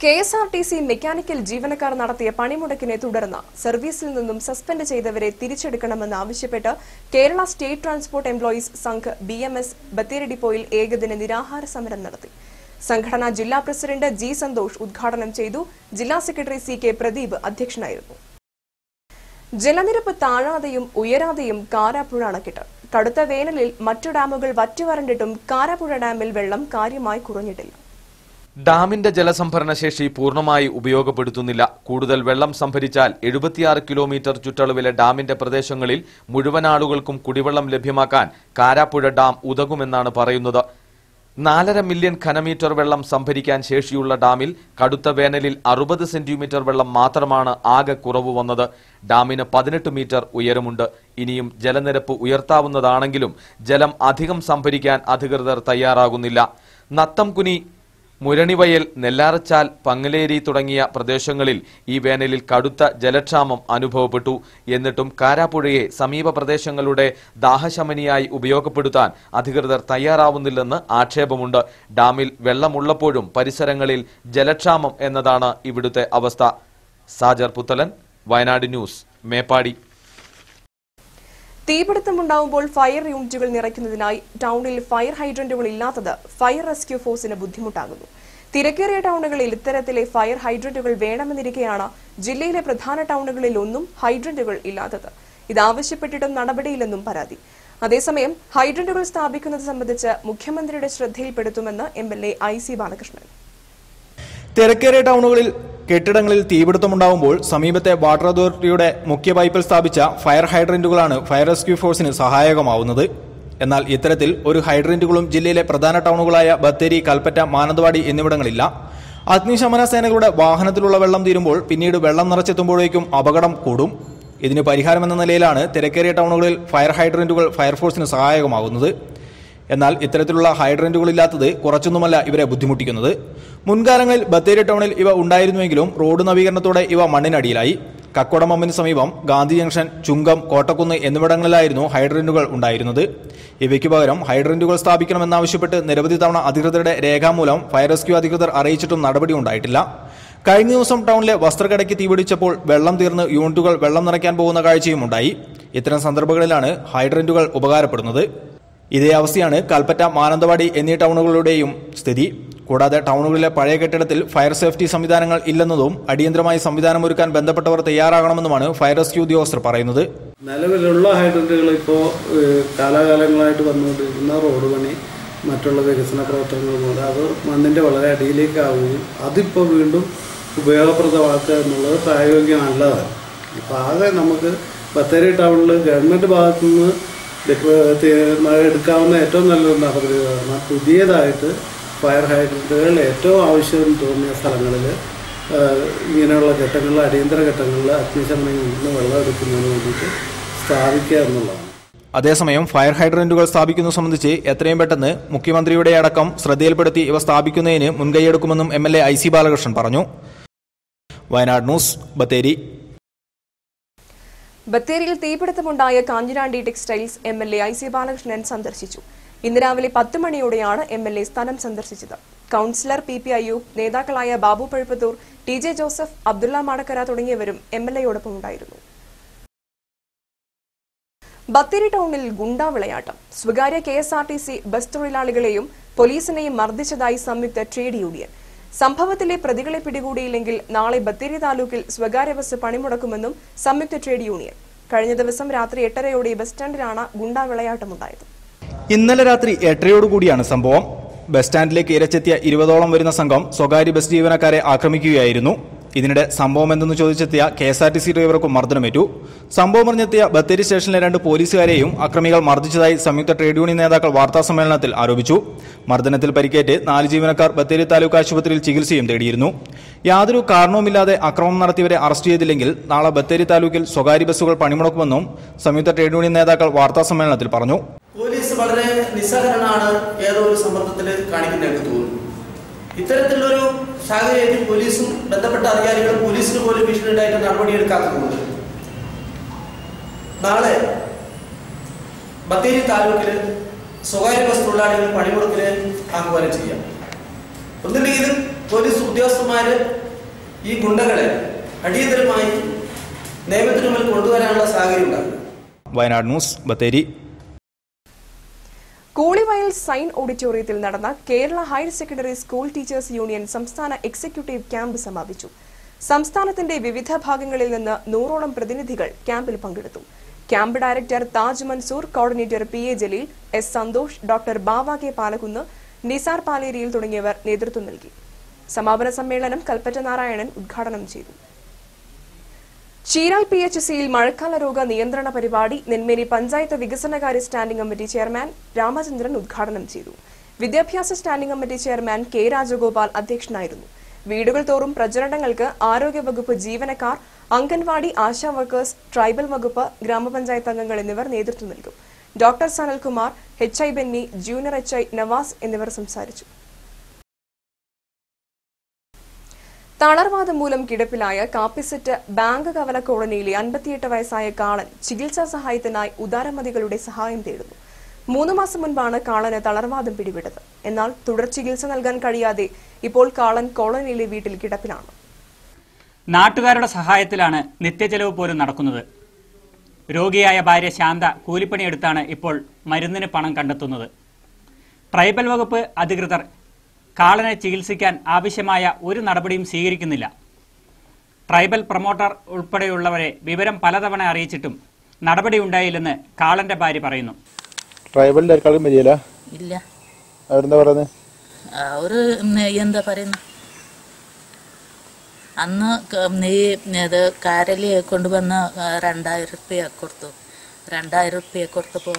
[SPEAKER 1] KSRTC മെക്കാനിക്കൽ ജീവനക്കാർ നടത്തിയ പണിമുടക്കിനെ തുടർന്ന് സർവീസിൽ നിന്നും സസ്പെൻഡ് ചെയ്തവരെ തിരിച്ചെടുക്കണമെന്ന് ആവശ്യപ്പെട്ട് Kerala state transport employees Sangh BMS Bathery ഡിപ്പോയിൽ ഏകദിന നിരാഹാര സമരം നടത്തി. സംഘടനാ ജില്ലാ പ്രസിഡന്റ് G. സന്തോഷ് ഉദ്ഘാടനം ചെയ്തു. ജില്ലാ സെക്രട്ടറി CK പ്രദീപ് അധ്യക്ഷനായിരുന്നു. ജലനിരപ്പ് താഴാതെയും ഉയരാതെയും കാരാപ്പുഴ അണക്കെട്ട്. കടുത്ത വേനലിൽ മറ്റു ഡാമുകൾ വറ്റിവരണ്ടിട്ടും കാരാപ്പുഴ ഡാമിൽ വെള്ളം കാര്യമായി കുറഞ്ഞിട്ടില്ല.
[SPEAKER 2] ഡാമിന്റെ ജലസംഭരണ ശേഷി പൂർണ്ണമായി ഉപയോഗപ്പെടുത്തുന്നില്ല. കൂടുതൽ വെള്ളം സംഭരിച്ചാൽ 76 കിലോമീറ്റർ ചുറ്റളവിലെ ഡാമിന്റെ പ്രദേശങ്ങളിൽ മുഴുവൻ ആളുകൾക്കും കുടിവെള്ളം ലഭ്യമാക്കാൻ കാരാപ്പുഴ ഡാം ഉതകുമെന്നാണ് പറയുന്നത്. 4.5 മില്യൺ ഘനമീറ്റർ വെള്ളം സംഭരിക്കാൻ ശേഷിയുള്ള ഡാമിൽ കടുത്ത വേനലിൽ 60 സെന്റിമീറ്റർ വെള്ളം മാത്രമാണ് ആകെ കുറവ് വന്നത്. ഡാമിന് 18 മീറ്റർ ഉയരമുണ്ട്. ഇനിയും ജലനിരപ്പ് ഉയർത്താവുന്നതാണെങ്കിലും ജലം അധികം സംഭരിക്കാൻ അധികൃതർ തയ്യാറാകുന്നില്ല. നത്തംകുനി, മുരണിവയൽ, നെല്ലാറച്ചാൽ, പങ്ങലേരി തുടങ്ങിയ പ്രദേശങ്ങളിൽ ഈ വേനലിൽ കടുത്ത ജലക്ഷാമം അനുഭവപ്പെട്ടു. എന്നിട്ടും കാരാപ്പുഴയെ സമീപ പ്രദേശങ്ങളുടെ ദാഹശമനിയായി ഉപയോഗപ്പെടുത്താൻ അധികൃതർ തയ്യാറാവുന്നില്ലെന്ന് ആക്ഷേപമുണ്ട്. ഡാമിൽ വെള്ളമുള്ളപ്പോഴും പരിസരങ്ങളിൽ ജലക്ഷാമം എന്നതാണ് ഇവിടുത്തെ അവസ്ഥ. സാജർ പുത്തലൻ, വയനാട് ന്യൂസ്, മേപ്പാടി.
[SPEAKER 1] തീപിടുത്തമുണ്ടാവുമ്പോൾ ഫയർ യൂണിറ്റുകൾ നിറയ്ക്കുന്നതിനായി ടൗണിൽ ഫയർ ഹൈഡ്രന്റുകൾ ഇല്ലാത്തത് ഫയർ റെസ്ക്യൂ ഫോഴ്സിന് ബുദ്ധിമുട്ടാകുന്നു. തിരക്കേറിയ ടൗണുകളിൽ ഇത്തരത്തിലെ ഫയർ ഹൈഡ്രന്റുകൾ വേണമെന്നിരിക്കെയാണ് ജില്ലയിലെ പ്രധാന ടൗണുകളിൽ ഒന്നും ഹൈഡ്രന്റുകൾ ഇല്ലാത്തത്. ഇതാവശ്യപ്പെട്ടിട്ടും നടപടിയില്ലെന്നും പരാതി. അതേസമയം ഹൈഡ്രന്റുകൾ സ്ഥാപിക്കുന്നത് സംബന്ധിച്ച് മുഖ്യമന്ത്രിയുടെ ശ്രദ്ധയിൽപ്പെടുത്തുമെന്ന് MLA IC ബാലകൃഷ്ണൻ.
[SPEAKER 8] തിരക്കേറിയ ടൗണുകളിൽ കെട്ടിടങ്ങളിൽ തീപിടുത്തമുണ്ടാകുമ്പോൾ സമീപത്തെ വാട്ടർ അതോറിറ്റിയുടെ മുഖ്യ പൈപ്പിൽ സ്ഥാപിച്ച ഫയർ ഹൈഡ്രന്റുകളാണ് ഫയർ റെസ്ക്യൂ ഫോഴ്സിന് സഹായകമാവുന്നത്. എന്നാൽ ഇത്തരത്തിൽ ഒരു ഹൈഡ്രന്റുകളും ജില്ലയിലെ പ്രധാന ടൗണുകളായ ബത്തേരി, കൽപ്പറ്റ, മാനന്തവാടി എന്നിവിടങ്ങളില്ല. അഗ്നിശമന സേനകളുടെ വാഹനത്തിലുള്ള വെള്ളം തീരുമ്പോൾ പിന്നീട് വെള്ളം നിറച്ചെത്തുമ്പോഴേക്കും അപകടം കൂടും. ഇതിന് പരിഹാരമെന്ന നിലയിലാണ് തിരക്കേറിയ ടൗണുകളിൽ ഫയർ ഹൈഡ്രന്റുകൾ ഫയർഫോഴ്സിന് സഹായകമാകുന്നത്. എന്നാൽ ഇത്തരത്തിലുള്ള ഹൈഡ്രന്റുകളില്ലാത്തത് കുറച്ചൊന്നുമല്ല ഇവരെ ബുദ്ധിമുട്ടിക്കുന്നത്. മുൻകാലങ്ങളിൽ ബത്തേരി ടൗണിൽ ഇവ ഉണ്ടായിരുന്നുവെങ്കിലും റോഡ് നവീകരണത്തോടെ ഇവ മണ്ണിനടിയിലായി. കക്കോടമമ്മിന് സമീപം ഗാന്ധി ജംഗ്ഷൻ, ചുങ്കം, കോട്ടക്കുന്ന് എന്നിവിടങ്ങളിലായിരുന്നു ഹൈഡ്രന്റുകൾ ഉണ്ടായിരുന്നത്. ഇവയ്ക്ക് പകരം ഹൈഡ്രന്റുകൾ സ്ഥാപിക്കണമെന്നാവശ്യപ്പെട്ട് നിരവധി തവണ അധികൃതരുടെ രേഖാമൂലം ഫയർ റെസ്ക്യൂ അധികൃതർ അറിയിച്ചിട്ടും നടപടി ഉണ്ടായിട്ടില്ല. കഴിഞ്ഞ ദിവസം ടൗണിലെ വസ്ത്രക്കടയ്ക്ക് തീപിടിച്ചപ്പോൾ വെള്ളം തീർന്ന് യൂണിറ്റുകൾ വെള്ളം നിറയ്ക്കാൻ പോകുന്ന കാഴ്ചയും ഉണ്ടായി. ഇത്തരം സന്ദർഭങ്ങളിലാണ് ഹൈഡ്രന്റുകൾ ഉപകാരപ്പെടുന്നത്. ഇതേ അവസ്ഥയാണ് കൽപ്പറ്റ, മാനന്തവാടി എന്നീ ടൗണുകളുടെയും സ്ഥിതി. കൂടാതെ ടൗണുകളിലെ പഴയ കെട്ടിടത്തിൽ ഫയർ സേഫ്റ്റി സംവിധാനങ്ങൾ ഇല്ലെന്നതും അടിയന്തരമായി സംവിധാനമൊരുക്കാൻ ബന്ധപ്പെട്ടവർ തയ്യാറാകണമെന്നുമാണ് ഫയർ റെസ്ക്യൂ ഉദ്യോഗസ്ഥർ പറയുന്നത്.
[SPEAKER 9] നിലവിലുള്ള ഹൈഡ്രന്റുകൾ ഇപ്പോൾ കാലാകാലങ്ങളായിട്ട് വന്നുകൊണ്ടിരിക്കുന്ന റോഡ് പണി, മറ്റുള്ള വികസന പ്രവർത്തനങ്ങൾ പോലെ അത് മണ്ണിൻ്റെ വളരെ അടിയിലേക്കാവുകയും അതിപ്പോൾ വീണ്ടും ഉപയോഗപ്രദമാക്കുക എന്നുള്ളത് പ്രായോഗികമല്ലതാണ്. ഇപ്പോൾ ആകെ നമുക്ക് ബത്തേരി ടൗണിൽ ഗവൺമെൻറ് ഭാഗത്തുനിന്ന് എടുക്കാവുന്ന ഏറ്റവും നല്ലൊരു നടപടി കാരണം പുതിയതായിട്ട് ഫയർ ഹൈഡ്രന്റുകൾ ഏറ്റവും ആവശ്യം തോന്നിയ സ്ഥലങ്ങളിൽ ഇങ്ങനെയുള്ള ഘട്ടങ്ങളിൽ, അടിയന്തര ഘട്ടങ്ങളിൽ അഗ്നിശമനത്തിൽ നിന്ന് വെള്ളം എടുക്കുന്നതിന് വേണ്ടിയിട്ട് സ്ഥാപിക്കുക എന്നുള്ളതാണ്.
[SPEAKER 8] അതേസമയം ഫയർ ഹൈഡ്രന്റുകൾ സ്ഥാപിക്കുന്നത് സംബന്ധിച്ച് എത്രയും പെട്ടെന്ന് മുഖ്യമന്ത്രിയുടെ അടക്കം ശ്രദ്ധയിൽപ്പെടുത്തി ഇവ സ്ഥാപിക്കുന്നതിന് മുൻകൈയെടുക്കുമെന്നും MLA IC ബാലകൃഷ്ണൻ പറഞ്ഞു. വയനാട് ന്യൂസ്, ബത്തേരി.
[SPEAKER 1] ബത്തേരിയിൽ തീപിടുത്തമുണ്ടായ കാഞ്ഞിരാണ്ടി ടെക്സ്റ്റൈൽസ് MLA IC ബാലകൃഷ്ണൻ സന്ദർശിച്ചു. ഇന്ന് രാവിലെ 10 മണിയോടെയാണ് MLA സ്ഥലം സന്ദർശിച്ചത്. കൌൺസിലർ PP അയ്യൂബ്, നേതാക്കളായ ബാബു പഴുപ്പത്തൂർ, TJ ജോസഫ്, അബ്ദുള്ള മാടക്കര തുടങ്ങിയവരും MLAയോടൊപ്പം ഉണ്ടായിരുന്നു. ബത്തേരി ടൗണിൽ ഗുണ്ടാ വിളയാട്ടം. സ്വകാര്യ KSRTC ബസ് തൊഴിലാളികളെയും പോലീസിനെയും മർദ്ദിച്ചതായി സംയുക്ത ട്രേഡ് യൂണിയൻ. സംഭവത്തിലെ പ്രതികളെ പിടികൂടിയില്ലെങ്കിൽ നാളെ ബത്തേരി താലൂക്കിൽ സ്വകാര്യ ബസ് പണിമുടക്കുമെന്നും സംയുക്ത ട്രേഡ് യൂണിയൻ. കഴിഞ്ഞ ദിവസം രാത്രി 8:30 ബസ് സ്റ്റാൻഡിലാണ് ഗുണ്ടാ വിളയാട്ടമുണ്ടായത്.
[SPEAKER 8] ഇന്നലെ രാത്രി 8:30 സംഭവം. ബസ് സ്റ്റാൻഡിലേക്ക് ഇരച്ചെത്തിയ 20ഓളം വരുന്ന സംഘം സ്വകാര്യ ബസ് ജീവനക്കാരെ ആക്രമിക്കുകയായിരുന്നു. ഇതിനിടെ സംഭവം എന്തെന്ന് ചോദിച്ചെത്തിയ KSRTC ഡ്രൈവർക്കും മർദ്ദനമേറ്റു. സംഭവം അറിഞ്ഞെത്തിയ ബത്തേരി സ്റ്റേഷനിലെ 2 പോലീസുകാരെയും അക്രമികൾ മർദ്ദിച്ചതായി സംയുക്ത ട്രേഡ് യൂണിയൻ നേതാക്കൾ വാർത്താസമ്മേളനത്തിൽ ആരോപിച്ചു. മർദ്ദനത്തിൽ പരിക്കേറ്റ് 4 ജീവനക്കാർ ബത്തേരി താലൂക്ക് ആശുപത്രിയിൽ ചികിത്സയും തേടിയിരുന്നു. യാതൊരു കാരണവുമില്ലാതെ അക്രമം നടത്തിയവരെ അറസ്റ്റ് ചെയ്തില്ലെങ്കിൽ നാളെ ബത്തേരി താലൂക്കിൽ സ്വകാര്യ ബസ്സുകൾ പണിമുടക്കുമെന്നും സംയുക്ത ട്രേഡ് യൂണിയൻ നേതാക്കൾ വാർത്താസമ്മേളനത്തിൽ പറഞ്ഞു.
[SPEAKER 10] പോലീസ് വളരെ നിസ്സഹകരണമാണ് ഏതോ ഒരു സമ്മർദ്ദത്തിൽ കാണിക്കുന്നതായിട്ട് തോന്നുന്നു. ഇത്തരത്തിലുള്ളൊരു സാഹചര്യത്തിൽ പോലീസും ബന്ധപ്പെട്ട അധികാരികളും പോലീസിന് പോലും ഭീഷണിയായിട്ട് നടപടിയെടുക്കാത്തതുകൊണ്ട് നാളെ ബത്തേരി താലൂക്കിൽ സ്വകാര്യ ബസ് തൊഴിലാളികൾ പണിമുടക്കിന് ആഹ്വാനം ചെയ്യാം. ഒന്നുമില്ലെങ്കിൽ പോലീസ് ഉദ്യോഗസ്ഥന്മാര് ഈ ഗുണ്ടകളെ അടിയന്തരമായി നിയമത്തിന് മുന്നിൽ കൊണ്ടുവരാനുള്ള സാഹചര്യം ഉണ്ടാകും.
[SPEAKER 8] വയനാട് ന്യൂസ് ബത്തേരി.
[SPEAKER 1] കൂളിവയൽ സൈൻ ഓഡിറ്റോറിയത്തിൽ നടന്ന Kerala higher secondary school teachers union സംസ്ഥാന എക്സിക്യൂട്ടീവ് ക്യാമ്പ് സമാപിച്ചു. സംസ്ഥാനത്തിന്റെ വിവിധ ഭാഗങ്ങളിൽ നിന്ന് 100ഓളം പ്രതിനിധികൾ ക്യാമ്പിൽ പങ്കെടുത്തു. Camp director Taj Mansoor, coordinator PA Jaleel, S Santhosh, doctor Bava K Palakkunnu, Nisar Paleriyil തുടങ്ങിയവർ നേതൃത്വം നൽകി. സമാപന സമ്മേളനം കൽപ്പറ്റ നാരായണൻ ഉദ്ഘാടനം ചെയ്തു. ചീരാൽ PHCയിൽ മഴക്കാല രോഗ നിയന്ത്രണ പരിപാടി നെന്മേനി പഞ്ചായത്ത് വികസനകാര്യ സ്റ്റാൻഡിംഗ് കമ്മിറ്റി ചെയർമാൻ രാമചന്ദ്രൻ ഉദ്ഘാടനം ചെയ്തു. വിദ്യാഭ്യാസ standing committee chairman K Rajagopal അധ്യക്ഷനായിരുന്നു. വീടുകൾ തോറും പ്രചരണങ്ങൾക്ക് ആരോഗ്യവകുപ്പ് ജീവനക്കാർ, അംഗൻവാടി, ആശാ വർക്കേഴ്സ്, ട്രൈബൽ വകുപ്പ്, ഗ്രാമപഞ്ചായത്ത് അംഗങ്ങൾ എന്നിവർ നേതൃത്വം നൽകും. Doctor Sanalkumar, HI Benny, junior HI Navas എന്നിവർ സംസാരിച്ചു. തളർവാദം മൂലം കിടപ്പിലായ കാപ്പിസെറ്റ് ബാങ്ക് കവല കോളനിയിലെ 58 വയസ്സായ കാളൻ ചികിത്സാ സഹായത്തിനായി ഉദാരമതികളുടെ സഹായം തേടുന്നു. 3 മാസം മുൻപാണ് കാളന് തളർവാദം പിടിപെട്ടത്. എന്നാൽ തുടർ ചികിത്സ നൽകാൻ കഴിയാതെ ഇപ്പോൾ കാളൻ കോളനിയിലെ വീട്ടിൽ കിടപ്പിലാണ്.
[SPEAKER 6] നാട്ടുകാരുടെ സഹായത്തിലാണ് നിത്യചെലവ് പോലും നടക്കുന്നത്. രോഗിയായ ഭാര്യ ശാന്ത കൂലിപ്പണിയെടുത്താണ് ഇപ്പോൾ മരുന്നിന് പണം കണ്ടെത്തുന്നത്. ട്രൈബൽ വകുപ്പ് അധികൃതർ കാളനെ ചികിത്സിക്കാൻ ആവശ്യമായ ഒരു നടപടിയും സ്വീകരിക്കുന്നില്ല. ട്രൈബൽ പ്രൊമോട്ടർ ഉൾപ്പെടെയുള്ളവരെ വിവരം പലതവണ അറിയിച്ചിട്ടും നടപടിയുണ്ടായില്ലെന്ന് കാളന്റെ ഭാര്യ പറയുന്നു.
[SPEAKER 11] ട്രൈബലിന്റെ ആൾക്കാരും വരില്ല.
[SPEAKER 12] ഇല്ല.
[SPEAKER 11] അവരെന്താ പറയുന്നത്?
[SPEAKER 12] അവര് എന്താ പറയുന്നത്, അന്ന് ഇത് കാരലി കൊണ്ടുവന്ന് 2000 രൂപ കൊടുത്തു. 2000 രൂപ കൊടുത്തപ്പോൾ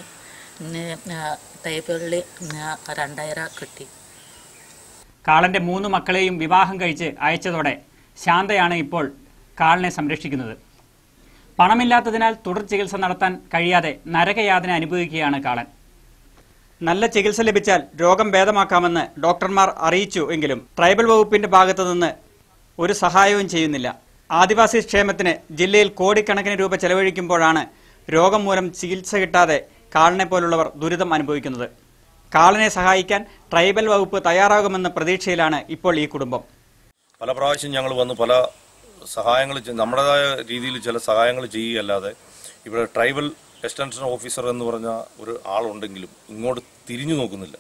[SPEAKER 12] ട്രൈബലിൽ 2000 കിട്ടി.
[SPEAKER 6] കാളന്റെ 3 മക്കളെയും വിവാഹം കഴിച്ച് അയച്ചതോടെ ശാന്തയാണ് ഇപ്പോൾ കാളനെ സംരക്ഷിക്കുന്നത്. പണമില്ലാത്തതിനാൽ തുടർ ചികിത്സ നടത്താൻ കഴിയാതെ നരകയാതന അനുഭവിക്കുകയാണ് കാളൻ. നല്ല ചികിത്സ ലഭിച്ചാൽ രോഗം ഭേദമാക്കാമെന്ന് ഡോക്ടർമാർ അറിയിച്ചു എങ്കിലും ട്രൈബൽ വകുപ്പിന്റെ ഭാഗത്തുനിന്ന് ഒരു സഹായവും ചെയ്യുന്നില്ല. ആദിവാസി ക്ഷേമത്തിന് ജില്ലയിൽ കോടിക്കണക്കിന് രൂപ ചെലവഴിക്കുമ്പോഴാണ് രോഗം മൂലം ചികിത്സ കിട്ടാതെ കാളനെ പോലുള്ളവർ ദുരിതം അനുഭവിക്കുന്നത്. കാളനെ സഹായിക്കാൻ ട്രൈബൽ വകുപ്പ് തയ്യാറാകുമെന്ന പ്രതീക്ഷയിലാണ് ഇപ്പോൾ ഈ കുടുംബം.
[SPEAKER 13] പല പ്രാവശ്യം ഞങ്ങൾ വന്ന് പല സഹായങ്ങൾ നമ്മുടേതായ രീതിയിൽ ചില സഹായങ്ങൾ ചെയ്യുകയല്ലാതെ ഇവിടെ ട്രൈബൽ എക്സ്റ്റൻഷൻ ഓഫീസർ എന്ന് പറഞ്ഞ ഒരു ആളുണ്ടെങ്കിലും ഇങ്ങോട്ട് തിരിഞ്ഞു നോക്കുന്നില്ല.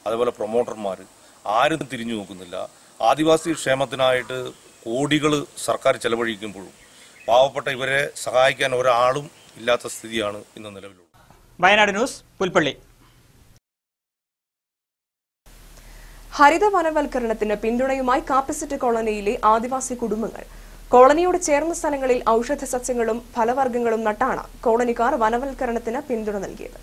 [SPEAKER 13] അതേപോലെ പ്രൊമോട്ടർമാർ ആരും തിരിഞ്ഞു നോക്കുന്നില്ല. ആദിവാസി ക്ഷേമത്തിനായിട്ട് കോടികൾ സർക്കാർ ചെലവഴിക്കുമ്പോഴും പാവപ്പെട്ട ഇവരെ സഹായിക്കാൻ ഒരാളും ഇല്ലാത്ത സ്ഥിതിയാണ് ഇന്ന് നിലവിലുള്ളത്.
[SPEAKER 6] വയനാട് ന്യൂസ് പുൽപ്പള്ളി.
[SPEAKER 1] ഹരിത വനവൽക്കരണത്തിന് പിന്തുണയുമായി കാപ്പിസെറ്റ് കോളനിയിലെ ആദിവാസി കുടുംബങ്ങൾ കോളനിയോട് ചേർന്ന സ്ഥലങ്ങളിൽ ഔഷധ സസ്യങ്ങളും ഫലവർഗ്ഗങ്ങളും നട്ടാണ് കോളനിക്കാർ വനവൽക്കരണത്തിന് പിന്തുണ നൽകിയത്.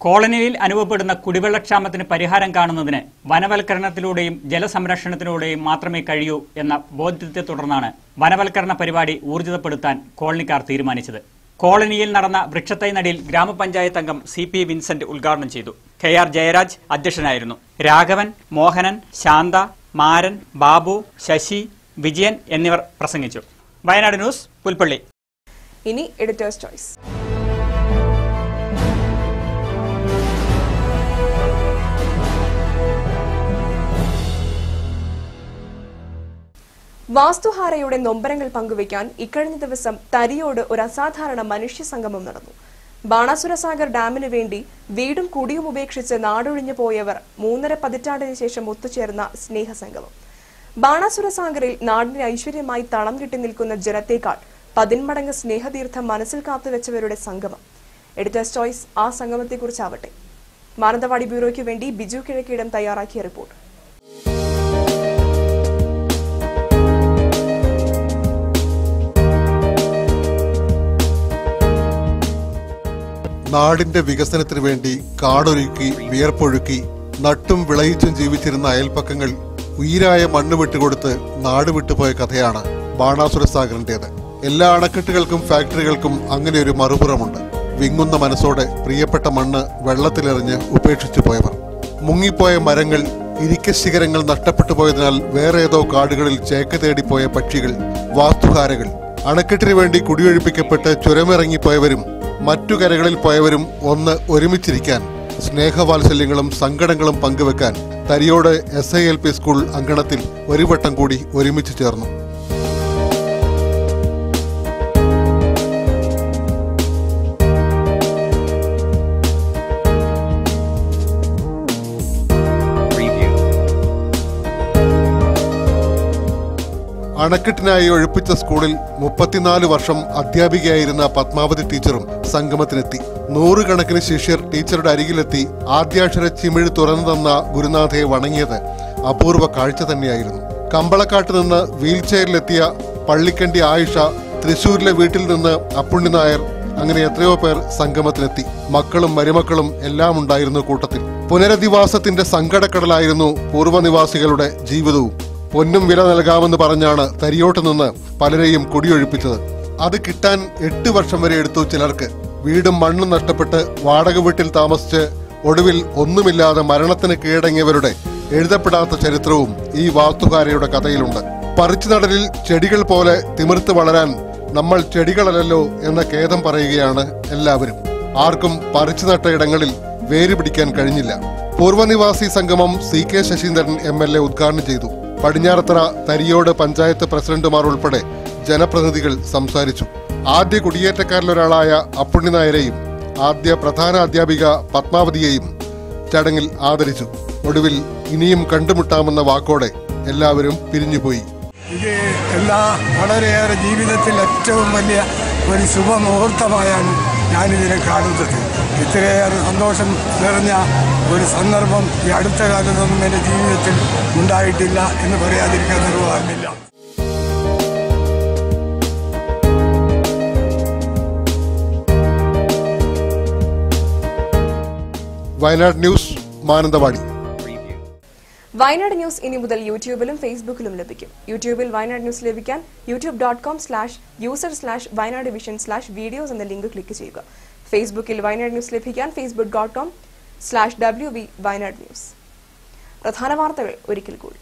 [SPEAKER 6] കോളനിയിൽ അനുഭവപ്പെടുന്ന കുടിവെള്ളക്ഷാമത്തിന് പരിഹാരം കാണുന്നതിന് വനവൽക്കരണത്തിലൂടെയും ജലസംരക്ഷണത്തിലൂടെയും മാത്രമേ കഴിയൂ എന്ന ബോധ്യത്തെ തുടർന്നാണ് വനവൽക്കരണ പരിപാടി ഊർജിതപ്പെടുത്താൻ കോളനിക്കാർ തീരുമാനിച്ചത്. കോളനിയിൽ നടന്ന വൃക്ഷത്തൈ നടീൽ ഗ്രാമപഞ്ചായത്ത് അംഗം CP വിൻസെന്റ് ഉദ്ഘാടനം ചെയ്തു. KR ജയരാജ് അധ്യക്ഷനായിരുന്നു. രാഘവൻ, മോഹനൻ, ശാന്ത, മാരൻ, ബാബു, ശശി, വിജയൻ എന്നിവർ പ്രസംഗിച്ചു. വയനാട് ന്യൂസ് പുൽപ്പള്ളി.
[SPEAKER 1] ഇനി എഡിറ്റേഴ്സ് ചോയ്സ്. വാസ്തുഹാരയുടെ നൊമ്പരങ്ങൾ പങ്കുവയ്ക്കാൻ ഇക്കഴിഞ്ഞ ദിവസം തരിയോട് ഒരു അസാധാരണ മനുഷ്യ സംഗമം നടന്നു. ബാണാസുര സാഗർ ഡാമിനു വേണ്ടി വീടും കുടിയും ഉപേക്ഷിച്ച് നാടൊഴിഞ്ഞു പോയവർ 3.5 പതിറ്റാണ്ടിന് ശേഷം ഒത്തുചേർന്ന സ്നേഹസംഗമം. ബാണാസുര സാഗറിൽ നാടിന് ഐശ്വര്യമായി തളം കെട്ടി നിൽക്കുന്ന ജനത്തേക്കാൾ 10 മടങ്ങ് സ്നേഹതീർത്ഥം മനസ്സിൽ കാത്തുവെച്ചവരുടെ സംഗമം. എഡിറ്റേഴ്സ് ചോയ്സ് ആ സംഗമത്തെക്കുറിച്ചാവട്ടെ. മാനന്തവാടി ബ്യൂറോയ്ക്ക് വേണ്ടി ബിജു കിഴക്കിടം തയ്യാറാക്കിയ റിപ്പോർട്ട്.
[SPEAKER 14] നാടിന്റെ വികസനത്തിനു വേണ്ടി കാടൊരുക്കി വിയർപ്പൊഴുക്കി നട്ടും വിളയിച്ചും ജീവിച്ചിരുന്ന അയൽപ്പക്കങ്ങൾ ഉയിരായ മണ്ണ് വിട്ടുകൊടുത്ത് നാട് വിട്ടുപോയ കഥയാണ് ബാണാസുര സാഗറിന്റേത്. എല്ലാ അണക്കെട്ടുകൾക്കും ഫാക്ടറികൾക്കും അങ്ങനെ ഒരു മറുപുറമുണ്ട്. വിങ്ങുന്ന മനസ്സോടെ പ്രിയപ്പെട്ട മണ്ണ് വെള്ളത്തിലെറിഞ്ഞ് ഉപേക്ഷിച്ചു പോയവർ, മുങ്ങിപ്പോയ മരങ്ങൾ, ഇരിക്കശിഖരങ്ങൾ നഷ്ടപ്പെട്ടു പോയതിനാൽ വേറെ ഏതോ കാടുകളിൽ ചേക്ക് തേടിപ്പോയ പക്ഷികൾ, വാസ്തുഹാരകൾ, അണക്കെട്ടിനു വേണ്ടി കുടിയൊഴിപ്പിക്കപ്പെട്ട് ചുരമിറങ്ങിപ്പോയവരും മറ്റു കരകളിൽ പോയവരും ഒന്ന് ഒരുമിച്ചിരിക്കാൻ, സ്നേഹവാത്സല്യങ്ങളും സങ്കടങ്ങളും പങ്കുവെക്കാൻ തരിയോട് SILP സ്കൂൾ അങ്കണത്തിൽ ഒരു വട്ടം കൂടി ഒരുമിച്ച് ചേർന്നു. അണക്കെട്ടിനായി ഒഴിപ്പിച്ച സ്കൂളിൽ 34 വർഷം അധ്യാപികയായിരുന്ന പത്മാവതി ടീച്ചറും സംഗമത്തിനെത്തി. 100 കണക്കിന് ശിഷ്യർ ടീച്ചറുടെ അരികിലെത്തി ആദ്യാക്ഷര ചിമിഴ് തുറന്നു തന്ന ഗുരുനാഥയെ വണങ്ങിയത് അപൂർവ കാഴ്ച തന്നെയായിരുന്നു. കമ്പളക്കാട്ട് നിന്ന് വീൽ ചെയറിലെത്തിയ പള്ളിക്കണ്ടി ആയിഷ, തൃശൂരിലെ വീട്ടിൽ നിന്ന് അപ്പുണ്ണി നായർ, അങ്ങനെ എത്രയോ പേർ സംഗമത്തിലെത്തി. മക്കളും മരുമക്കളും എല്ലാം ഉണ്ടായിരുന്നു കൂട്ടത്തിൽ. പുനരധിവാസത്തിന്റെ സങ്കടക്കടലായിരുന്നു പൂർവ്വനിവാസികളുടെ ജീവിതവും. പൊന്നും വില നൽകാമെന്ന് പറഞ്ഞാണ് തരിയോട്ട് നിന്ന് പലരെയും കുടിയൊഴിപ്പിച്ചത്. അത് കിട്ടാൻ 8 വർഷം വരെ എടുത്തു ചിലർക്ക്. വീടും മണ്ണും നഷ്ടപ്പെട്ട് വാടക വീട്ടിൽ താമസിച്ച് ഒടുവിൽ ഒന്നുമില്ലാതെ മരണത്തിന് കീഴടങ്ങിയവരുടെ എഴുതപ്പെടാത്ത ചരിത്രവും ഈ വാസ്തുകാരയുടെ കഥയിലുണ്ട്. പറിച്ചുനടലിൽ ചെടികൾ പോലെ തിമിർത്ത് വളരാൻ നമ്മൾ ചെടികളല്ലോ എന്ന ഖേദം പറയുകയാണ് എല്ലാവരും. ആർക്കും പറിച്ചുനട്ട ഇടങ്ങളിൽ വേരുപിടിക്കാൻ കഴിഞ്ഞില്ല. പൂർവ്വനിവാസി സംഗമം CK ശശീന്ദ്രൻ MLA ഉദ്ഘാടനം ചെയ്തു. പടിഞ്ഞാറത്തറ തരിയോട് പഞ്ചായത്ത് പ്രസിഡന്റുമാർ ഉൾപ്പെടെ ജനപ്രതിനിധികൾ സംസാരിച്ചു. ആദ്യ കുടിയേറ്റക്കാരിലൊരാളായ അപ്പുണ്ണി നായരെയും ആദ്യ പ്രധാന അധ്യാപിക പത്മാവതിയെയും ചടങ്ങിൽ ആദരിച്ചു. ഒടുവിൽ ഇനിയും കണ്ടുമുട്ടാമെന്ന വാക്കോടെ എല്ലാവരും പിരിഞ്ഞുപോയി.
[SPEAKER 15] ഇത് വളരെയേറെ ജീവിതത്തിൽ ഏറ്റവും വലിയ ഒരു ശുഭമുഹൂർത്തമായാണ് ഞാനിതിനെ കാണുന്നത്. ഇത്രയേറെ സന്തോഷം നിറഞ്ഞ ഒരു സന്ദർഭം ഈ അടുത്ത കാലത്തൊന്നും എൻ്റെ ജീവിതത്തിൽ ഉണ്ടായിട്ടില്ല എന്ന് പറയാതിരിക്കാൻ നിർവാഹമില്ല.
[SPEAKER 14] വയനാട് ന്യൂസ്, മാനന്തവാടി.
[SPEAKER 1] വയനാട് ന്യൂസ് ഇനി മുതൽ യൂട്യൂബിലും ഫേസ്ബുക്കിലും ലഭിക്കും. യൂട്യൂബിൽ വയനാട് ന്യൂസ് ലഭിക്കാൻ youtube.com/user/വയനാട് വിഷൻ/videos എന്ന ലിങ്ക് ക്ലിക്ക് ചെയ്യുക. ഫേസ്ബുക്കിൽ വയനാട് ന്യൂസ് ലഭിക്കാൻ facebook.com/wv വയനാട് ന്യൂസ്. പ്രധാന വാർത്തകൾ ഒരിക്കൽ കൂടി.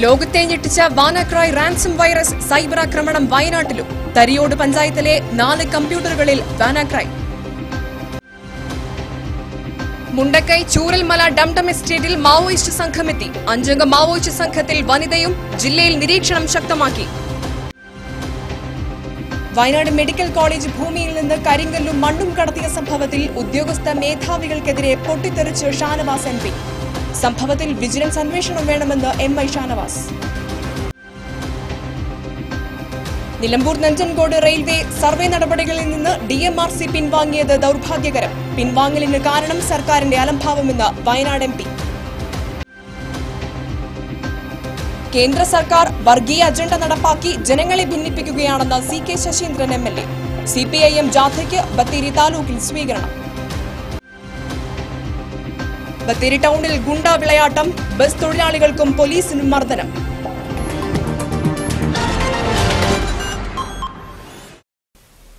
[SPEAKER 1] ലോകത്തെ ഞെട്ടിച്ച വാനാക്രോയ് റാൻസം വൈറസ് സൈബർ ആക്രമണം വയനാട്ടിലും. തരിയോട് പഞ്ചായത്തിലെ 4 കമ്പ്യൂട്ടറുകളിൽ വാനാക്രോയ്. മുണ്ടക്കൈ ചൂരൽമല ഡംഡം എസ്റ്റേറ്റിൽ മാവോയിസ്റ്റ് സംഘമെത്തി. 5 അംഗ മാവോയിസ്റ്റ് സംഘത്തിൽ വനിതയും. ജില്ലയിൽ നിരീക്ഷണം ശക്തമാക്കി. വയനാട് മെഡിക്കൽ കോളേജ് ഭൂമിയിൽ നിന്ന് കരിങ്കല്ലും മണ്ണും കടത്തിയ സംഭവത്തിൽ ഉദ്യോഗസ്ഥ മേധാവികൾക്കെതിരെ പൊട്ടിത്തെറിച്ച് ഷാനവാസ് MP. സംഭവത്തിൽ വിജിലൻസ് അന്വേഷണം വേണമെന്ന് MI Shanavas. Nilambur Nanjangud railway survey നടപടികളിൽ നിന്ന് DMRC പിൻവാങ്ങിയത് ദൌർഭാഗ്യകരം. പിൻവാങ്ങലിന് കാരണം സർക്കാരിന്റെ അലംഭാവമെന്ന് വയനാട് MP. കേന്ദ്ര സർക്കാർ വർഗീയ അജണ്ട നടപ്പാക്കി ജനങ്ങളെ ഭിന്നിപ്പിക്കുകയാണെന്ന് CK Saseendran MLA. CPIM ജാഥയ്ക്ക് Bathery താലൂക്കിൽ സ്വീകരണം. ബത്തേരി ടൗണിൽ ഗുണ്ടാ വിളയാട്ടം. ബസ് തൊഴിലാളികൾക്കും പോലീസിനും മർദ്ദനം.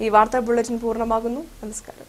[SPEAKER 1] ഈ വാർത്താ ബുള്ളറ്റിൻ പൂർണ്ണമാകുന്നു. നമസ്കാരം.